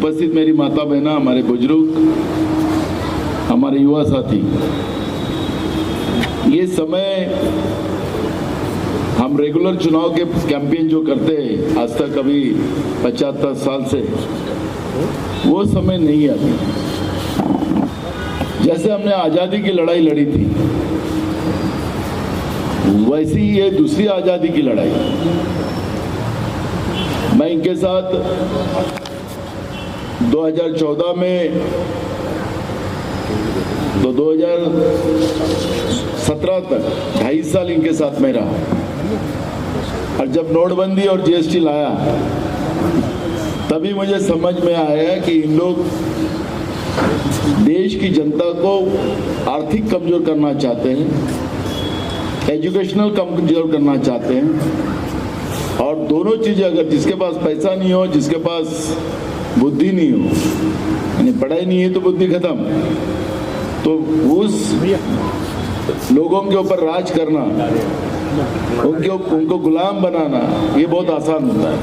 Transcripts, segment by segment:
उपस्थित मेरी माता बहना, हमारे बुजुर्ग, हमारे युवा साथी, ये समय हम रेगुलर चुनाव के कैंपेन जो करते हैं आज तक कभी 75 साल से, वो समय नहीं आती। जैसे हमने आज़ादी की लड़ाई लड़ी थी, वैसी ये दूसरी आज़ादी की लड़ाई। मैं इनके साथ 2014 में तो 2017 तक 2.5 साल इनके साथ में रहा, और जब नोटबंदी और जीएसटी लाया तभी मुझे समझ में आया कि इन लोग देश की जनता को आर्थिक कमजोर करना चाहते हैं, एजुकेशनल कमजोर करना चाहते हैं, और दोनों चीज़ें, अगर जिसके पास पैसा नहीं हो, जिसके पास बुद्धि नहीं हो, यानी पढ़ाई नहीं है तो बुद्धि खत्म, तो उस लोगों के ऊपर राज करना, उनको गुलाम बनाना, ये बहुत आसान होता है।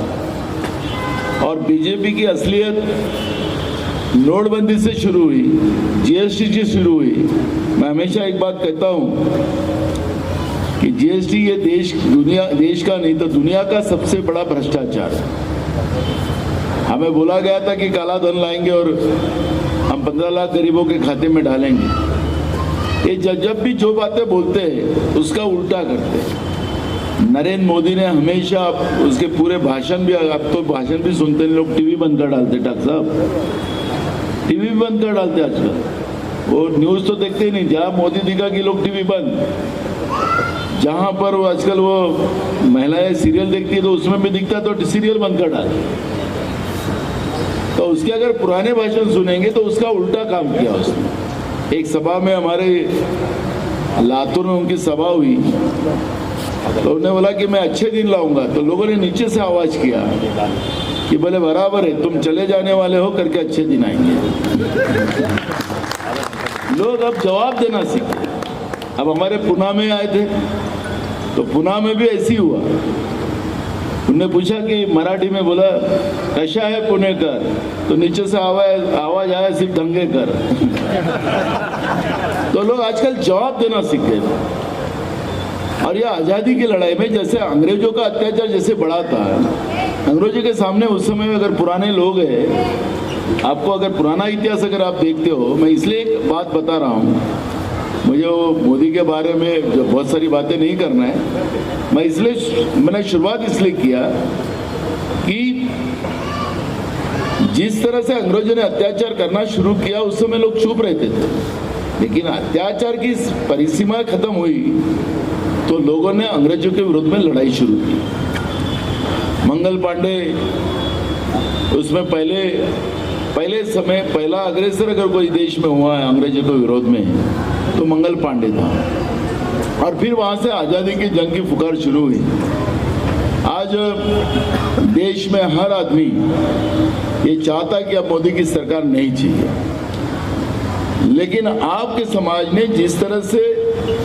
और बीजेपी की असलियत नोटबंदी से शुरू हुई, जीएसटी से शुरू हुई। मैं हमेशा एक बात कहता हूँ कि जीएसटी ये देश का नहीं तो दुनिया का सबसे बड़ा भ्रष्टाचार है। हमें बोला गया था कि काला धन लाएंगे और हम 15 लाख गरीबों के खाते में डालेंगे। ये जब भी जो बातें बोलते हैं उसका उल्टा करते हैं। नरेंद्र मोदी ने हमेशा उसके पूरे भाषण भी, अब तो भाषण भी सुनते हैं लोग, टीवी बंद कर डालते, डॉक्टर साहब टीवी भी बंद कर डालते आजकल, वो न्यूज़ तो देखते ही नहीं। जहाँ मोदी दिखा कि लोग टीवी बंद, जहाँ पर वो आजकल वो महिलाएं सीरियल देखती है तो उसमें भी दिखता तो सीरियल बंद कर डालते। तो उसके अगर पुराने भाषण सुनेंगे तो उसका उल्टा काम किया उसने। एक सभा में हमारे लातूर में उनकी सभा हुई तो उन्होंने बोला कि मैं अच्छे दिन लाऊंगा, तो लोगों ने नीचे से आवाज किया कि बोले बराबर है, तुम चले जाने वाले हो करके अच्छे दिन आएंगे। लोग अब जवाब देना सीखे। अब हमारे पुणे में आए थे तो पुणे में भी ऐसी हुआ, उनने पूछा कि मराठी में बोला कैसा है पुणे कर, तो नीचे से आवाज आया सिर्फ दंगे कर। तो लोग आजकल जवाब देना सीख गए। और यह आज़ादी की लड़ाई में जैसे अंग्रेजों का अत्याचार जैसे बढ़ा था, अंग्रेजों के सामने उस समय में अगर पुराने लोग हैं, आपको अगर पुराना इतिहास अगर आप देखते हो, मैं इसलिए एक बात बता रहा हूँ, मुझे वो मोदी के बारे में जो बहुत सारी बातें नहीं करना है, मैं इसलिए मैंने शुरुआत इसलिए किया कि जिस तरह से अंग्रेजों ने अत्याचार करना शुरू किया उस समय लोग चुप रहते थे, लेकिन अत्याचार की परिसीमा खत्म हुई तो लोगों ने अंग्रेजों के विरुद्ध में लड़ाई शुरू की। मंगल पांडे उसमें पहले समय पहला अग्रेसर अगर कोई देश में हुआ है अंग्रेजों के विरोध में तो मंगल पांडे था, और फिर वहां से आज़ादी की जंग की पुकार शुरू हुई। आज देश में हर आदमी ये चाहता है कि अब मोदी की सरकार नहीं चाहिए, लेकिन आपके समाज ने जिस तरह से,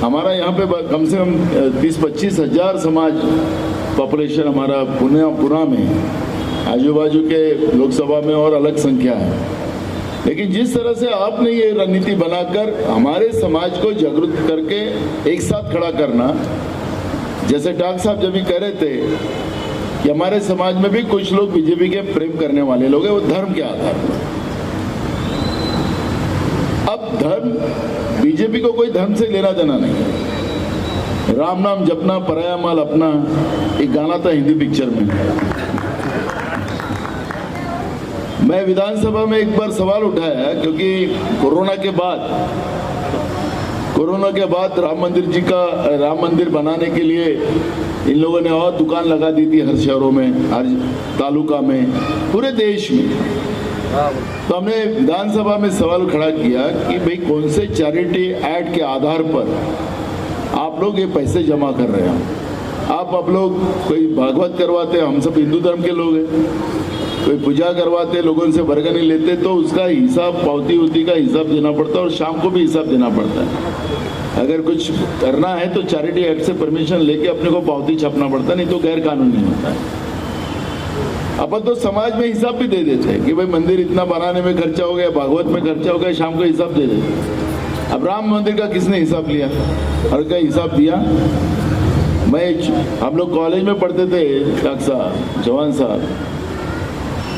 हमारा यहाँ पे कम से कम 30-25 हजार समाज पॉपुलेशन हमारा पुणे में, आजू बाजू के लोकसभा में और अलग संख्या है, लेकिन जिस तरह से आपने ये रणनीति बनाकर हमारे समाज को जागरूक करके एक साथ खड़ा करना, जैसे डॉक्टर साहब जब भी कह रहे थे कि हमारे समाज में भी कुछ लोग बीजेपी के प्रेम करने वाले लोग हैं, वो धर्म के आधार पर। अब धर्म, बीजेपी को कोई धर्म से लेना देना नहीं है। राम नाम जपना पराया माल अपना, एक गाना था हिंदी पिक्चर में। मैं विधानसभा में एक बार सवाल उठाया क्योंकि कोरोना के बाद राम मंदिर बनाने के लिए इन लोगों ने और दुकान लगा दी थी हर शहरों में, हर तालुका में, पूरे देश में। तो हमने विधानसभा में सवाल खड़ा किया कि भाई कौन से चैरिटी एक्ट के आधार पर आप लोग ये पैसे जमा कर रहे हैं। आप लोग कोई भागवत करवाते, हम सब हिंदू धर्म के लोग हैं, कोई पूजा करवाते, लोगों से बरगनी लेते, तो उसका हिसाब, पावती का हिसाब देना पड़ता है, और शाम को भी हिसाब देना पड़ता है। अगर कुछ करना है तो चैरिटी एक्ट से परमिशन लेके अपने को पावती छापना पड़ता है, नहीं तो गैर कानूनी होता है। अपन तो समाज में हिसाब भी दे देते हैं कि भाई मंदिर इतना बनाने में खर्चा हो गया, भागवत में खर्चा हो गया, शाम को हिसाब दे देते। अब राम मंदिर का किसने हिसाब लिया और क्या हिसाब दिया? हम लोग कॉलेज में पढ़ते थे डॉक्टर साहब, जवान साहब,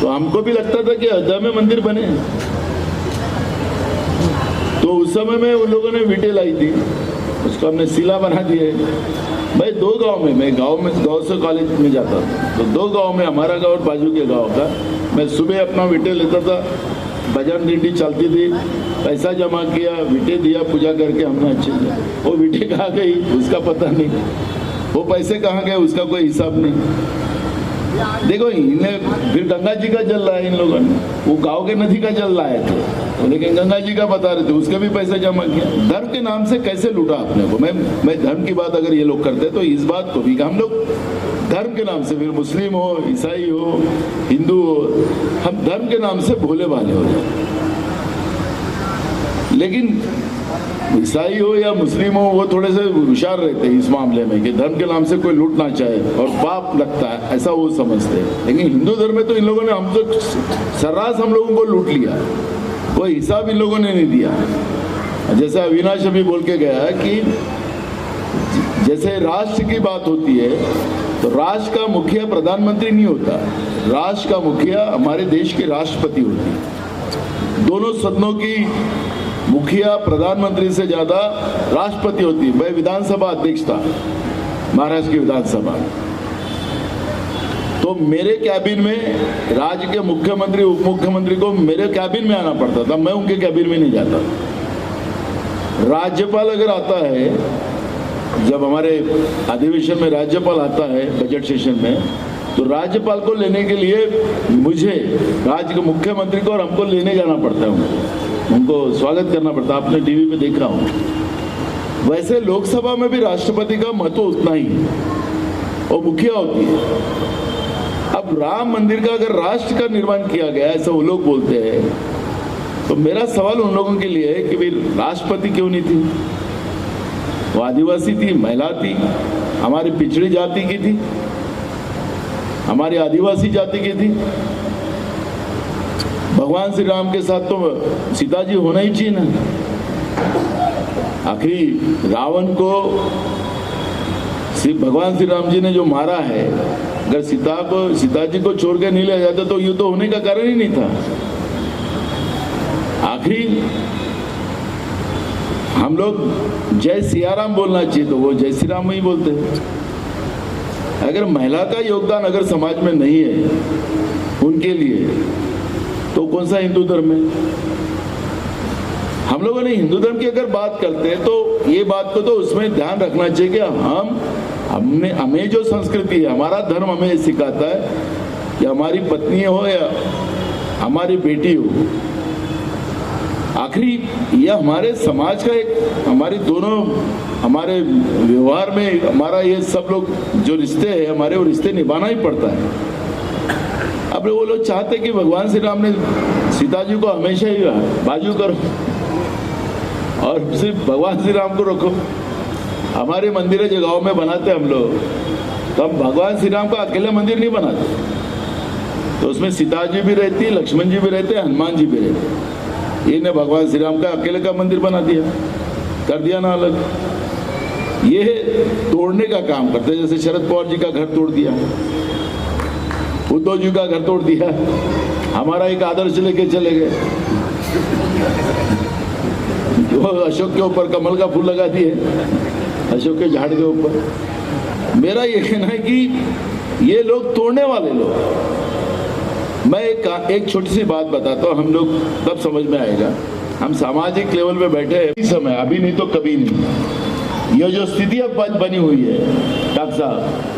तो हमको भी लगता था कि अयोध्या में मंदिर बने। तो उस समय में उन लोगों ने विटे लाई थी, उसको हमने सिला बना दिए। भाई 2 गांव में, मैं गांव से कॉलेज में जाता था, तो 2 गांव में, हमारा गांव और बाजू के गांव का, मैं सुबह अपना विटे लेता था, भजन डिंडी चलती थी, पैसा जमा किया, विटे दिया, पूजा करके हमने अच्छे से। वो विटे कहाँ गई उसका पता नहीं, वो पैसे कहाँ गए उसका कोई हिसाब नहीं। देखो इन्हें फिर गंगा जी का जल लाया इन लोगों ने, वो गांव के नदी का जल लाए थे, तो लेकिन गंगा जी का बता रहे थे, उसके भी पैसे जमा किया। धर्म के नाम से कैसे लूटा अपने को? मैं धर्म की बात अगर ये लोग करते तो इस बात को भी कि हम लोग धर्म के नाम से, फिर मुस्लिम हो, ईसाई हो, हिंदू हो, हम धर्म के नाम से भोले भाले हो जाते। लेकिन ईसाई हो या मुस्लिम हो, वो थोड़े से होशियार रहते हैं इस मामले में कि धर्म के नाम से कोई लूटना चाहे और पाप लगता है, ऐसा वो समझते हैं। लेकिन हिंदू धर्म में तो इन लोगों ने हमसे सर्रास हम लोगों को लूट लिया, कोई हिसाब इन लोगों ने नहीं दिया। जैसे अविनाश अभी बोल के गया कि जैसे राष्ट्र की बात होती है तो राष्ट्र का मुखिया प्रधानमंत्री नहीं होता, राष्ट्र का मुखिया हमारे देश के राष्ट्रपति होती है। दोनों सदनों की मुखिया प्रधानमंत्री से ज्यादा राष्ट्रपति होती है। मैं विधानसभा अध्यक्ष था महाराष्ट्र की विधानसभा, तो मेरे कैबिन में राज्य के मुख्यमंत्री उप मुख्यमंत्री को मेरे कैबिन में आना पड़ता था, मैं उनके कैबिन में नहीं जाता। राज्यपाल अगर आता है, जब हमारे अधिवेशन में राज्यपाल आता है बजट सेशन में, तो राज्यपाल को लेने के लिए मुझे राज्य के मुख्यमंत्री को और हमको लेने जाना पड़ता है, उनको स्वागत करना पड़ता है। आपने टीवी पे देखा हो। वैसे लोकसभा में भी राष्ट्रपति का महत्व उतना ही है, वो मुखिया होती है। अब राम मंदिर का अगर राष्ट्र का निर्माण किया गया ऐसा वो लोग बोलते हैं, तो मेरा सवाल उन लोगों के लिए है कि भाई राष्ट्रपति क्यों नहीं थी? वो आदिवासी थी, महिला थी, हमारी पिछड़ी जाति की थी, हमारी आदिवासी जाति की थी। भगवान श्री राम के साथ तो सीता जी होना ही चाहिए ना। आखिरी रावण को भगवान श्री राम जी ने जो मारा है, अगर सीता जी को छोड़ के नहीं ले जाते तो युद्ध होने का कारण ही नहीं था। आखिरी हम लोग जय सियाराम बोलना चाहिए तो वो जय श्री राम ही बोलते हैं। अगर महिला का योगदान अगर समाज में नहीं है उनके लिए, तो कौन सा हिंदू धर्म है? हम लोगों ने हिंदू धर्म की अगर बात करते हैं तो ये बात को तो उसमें ध्यान रखना चाहिए कि हमें जो संस्कृति है, हमारा धर्म हमें सिखाता है कि हमारी पत्नी हो या हमारी बेटी हो, आखिरी ये हमारे समाज का एक, हमारी दोनों, हमारे व्यवहार में हमारा ये सब लोग जो रिश्ते हैं हमारे, वो रिश्ते निभाना ही पड़ता है। अब वो लोग चाहते कि भगवान श्री राम ने सीता जी को हमेशा ही बाजू करो और सिर्फ भगवान श्री राम को रखो। हमारे मंदिर जगहों में बनाते हम लोग, तो हम भगवान श्री राम का अकेले मंदिर नहीं बनाते, तो उसमें सीता जी भी रहती, लक्ष्मण जी भी रहते, हनुमान जी भी रहते। इन्हें भगवान श्री राम का अकेले का मंदिर बना दिया, कर दिया ना अलग। ये तोड़ने का काम करते, जैसे शरद पवार जी का घर तोड़ दिया, उद्धव जी का घर तोड़ दिया, हमारा एक आदर्श लेके चले गए, जो अशोक के ऊपर कमल का फूल लगा दिए, अशोक के झाड़ के ऊपर। मेरा ये कहना है कि ये लोग तोड़ने वाले लोग। मैं एक छोटी सी बात बताता हूँ, हम लोग तब समझ में आएगा। हम सामाजिक लेवल पे बैठे हैं इस समय, अभी नहीं तो कभी नहीं। ये जो स्थिति अब बनी हुई है डॉक्टर साहब,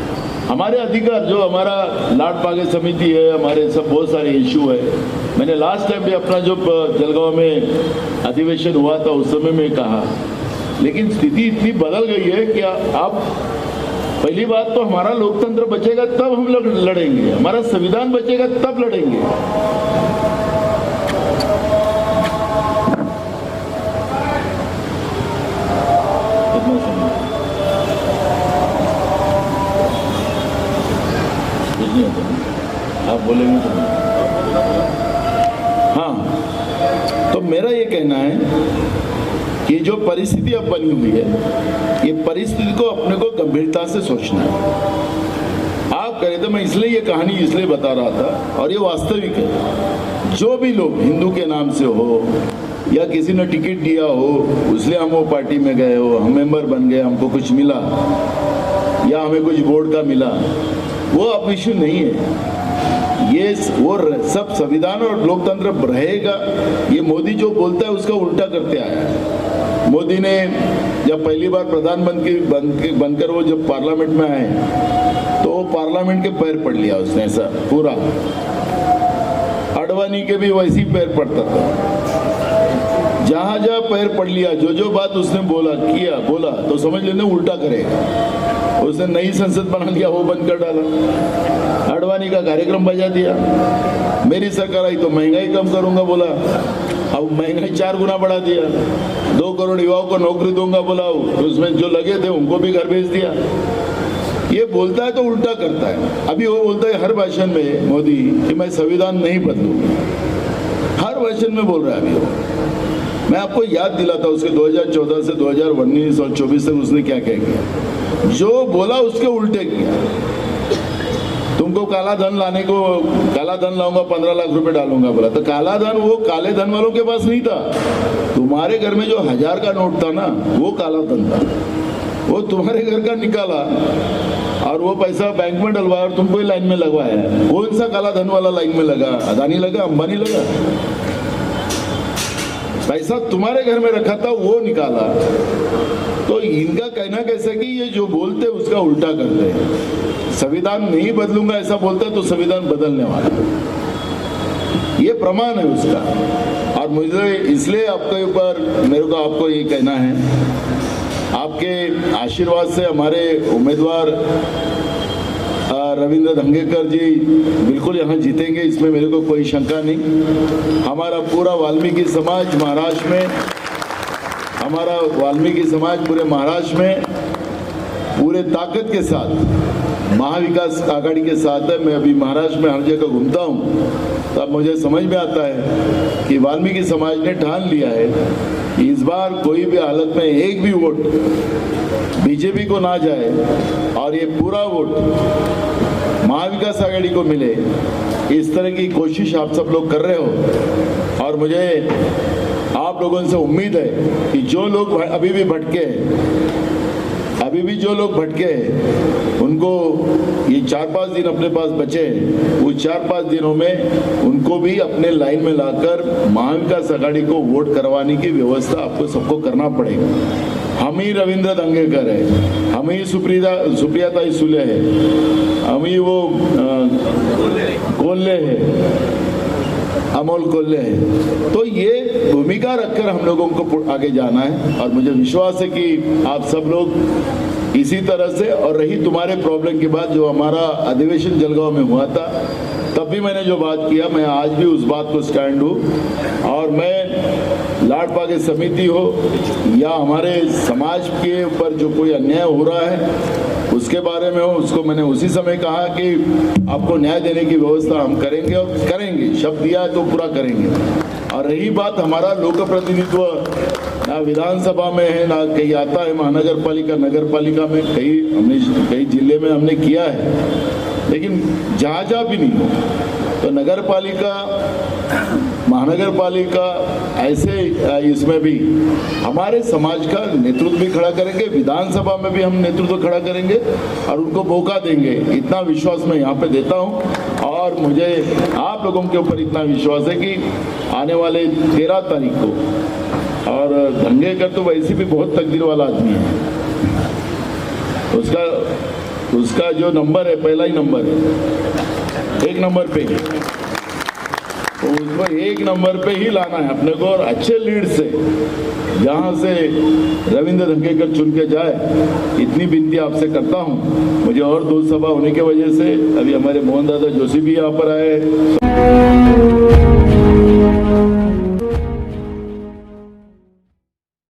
हमारे अधिकार जो हमारा लाट पागे समिति है, हमारे सब बहुत सारे इशू है। मैंने लास्ट टाइम भी अपना जो जलगांव में अधिवेशन हुआ था उस समय में कहा, लेकिन स्थिति इतनी बदल गई है कि आप, पहली बात तो हमारा लोकतंत्र बचेगा तब हम लोग लड़ेंगे, हमारा संविधान बचेगा तब लड़ेंगे। आप बोले मेरा ये कहना है कि जो परिस्थिति अब बनी हुई है, ये परिस्थिति को अपने को गंभीरता से सोचना है। आप कह रहे थे, मैं इसलिए ये कहानी इसलिए बता रहा था, और ये वास्तविक है। जो भी लोग हिंदू के नाम से हो या किसी ने टिकट दिया हो, इसलिए हम वो पार्टी में गए हो, हम मेंबर बन गए, हमको कुछ मिला या हमें कुछ बोर्ड का मिला, वो अब इश्यू नहीं है। ये वो सब संविधान और लोकतंत्र रहेगा। ये मोदी जो बोलता है उसका उल्टा करते आया है। मोदी ने जब पहली बार प्रधानमंत्री बनकर वो जब पार्लियामेंट में आए, तो वो पार्लियामेंट के पैर पड़ लिया उसने, ऐसा पूरा। आडवाणी के भी वैसे ही पैर पड़ता था। जहां जहां पैर पड़ लिया, जो जो बात उसने बोला तो समझ लेना उल्टा करेगा। उसने नई संसद बना लिया, वो बंद कर डाला। आडवाणी का कार्यक्रम बजा दिया। मेरी सरकार आई तो महंगाई कम करूंगा बोला, अब महंगाई 4 गुना बढ़ा दिया। 2 करोड़ युवाओं को नौकरी दूंगा बोला, उसमें जो लगे थे उनको भी घर भेज दिया। ये बोलता है तो उल्टा करता है। अभी वो बोलता है हर भाषण में मोदी कि मैं संविधान नहीं बदलूंगा, हर भाषण में बोल रहा है अभी वो। मैं आपको याद दिलाता उसके 2014 से 2019 और 24 तक उसने क्या क्या किया। जो बोला उसके उल्टे किया। तुमको काला धन लाने को, काला धन लाऊंगा 15 लाख रुपए डालूंगा बोला, तो काला धन वो काले धन वालों के पास नहीं था। तुम्हारे घर में जो 1000 का नोट था ना, वो काला धन था। वो तुम्हारे घर का निकाला और वो पैसा बैंक में डलवाया और तुमको लाइन में लगवाया। कौन सा काला धन वाला लाइन में लगा? अदानी लगा, अंबानी लगा। पैसा तुम्हारे घर में रखा था, वो निकाला। तो इनका कहना कैसा कि ये जो बोलते उसका उल्टा करते हैं। संविधान नहीं बदलूंगा ऐसा बोलता तो संविधान बदलने वाला, ये प्रमाण है उसका। और मुझे इसलिए आपके ऊपर मेरे को आपको ये कहना है, आपके आशीर्वाद से हमारे उम्मीदवार रविंद्र धंगेकर जी बिल्कुल यहाँ जीतेंगे, इसमें मेरे को कोई शंका नहीं। हमारा पूरा वाल्मीकि समाज महाराष्ट्र में, हमारा वाल्मीकि समाज पूरे महाराष्ट्र में पूरे ताकत के साथ महाविकास आघाड़ी के साथ है। मैं अभी महाराष्ट्र में हर जगह घूमता हूँ, तब मुझे समझ में आता है कि वाल्मीकि समाज ने ठान लिया है कि इस बार कोई भी हालत में एक भी वोट बीजेपी को ना जाए और ये पूरा वोट महाविकास आघाड़ी को मिले। इस तरह की कोशिश आप सब लोग कर रहे हो और मुझे आप लोगों से उम्मीद है कि जो लोग अभी भी भटके हैं, उनको ये 4-5 दिन अपने पास बचे, वो 4-5 दिनों में उनको भी अपने लाइन में लाकर महाविकास आघाड़ी को वोट करवाने की व्यवस्था आपको सबको करना पड़ेगा। हम ही रविंद्र दंगेकर है, हम ही सुप्रियाताई सुले है, हम ही वो कोल्हे है, अमोल कोल्हे है। तो ये भूमिका रखकर हम लोगों को आगे जाना है और मुझे विश्वास है कि आप सब लोग इसी तरह से। और रही तुम्हारे प्रॉब्लम की बात, जो हमारा अधिवेशन जलगांव में हुआ था, तब भी मैंने जो बात किया, मैं आज भी उस बात को स्टैंड हूँ। और मैं लाड पागे समिति हो या हमारे समाज के ऊपर जो कोई अन्याय हो रहा है उसके बारे में हो, उसको मैंने उसी समय कहा कि आपको न्याय देने की व्यवस्था हम करेंगे और करेंगे। शब्द दिया है तो पूरा करेंगे। और रही बात हमारा लोक प्रतिनिधित्व, ना विधानसभा में है ना कहीं आता है, महानगर पालिका नगर पालिका में कई जिले में हमने किया है, लेकिन जहाँ भी नहीं हो तो नगर पालिका महानगर पालिका ऐसे इसमें भी हमारे समाज का नेतृत्व भी खड़ा करेंगे, विधानसभा में भी हम नेतृत्व खड़ा करेंगे और उनको मौका देंगे। इतना विश्वास मैं यहाँ पे देता हूँ और मुझे आप लोगों के ऊपर इतना विश्वास है कि आने वाले 13 तारीख को, और धंगेकर तो वैसे भी बहुत तकदीर वाला आदमी है, उसका जो नंबर है पहला ही नंबर है, 1 नंबर पे, तो उसको 1 नंबर पे ही लाना है अपने को और अच्छे लीड से, जहां से रविंद्र धंगेकर चुन के जाए। इतनी विनती आपसे करता हूं। मुझे और 2 सभा होने की वजह से अभी हमारे मोहन दादा जोशी भी यहाँ पर आए।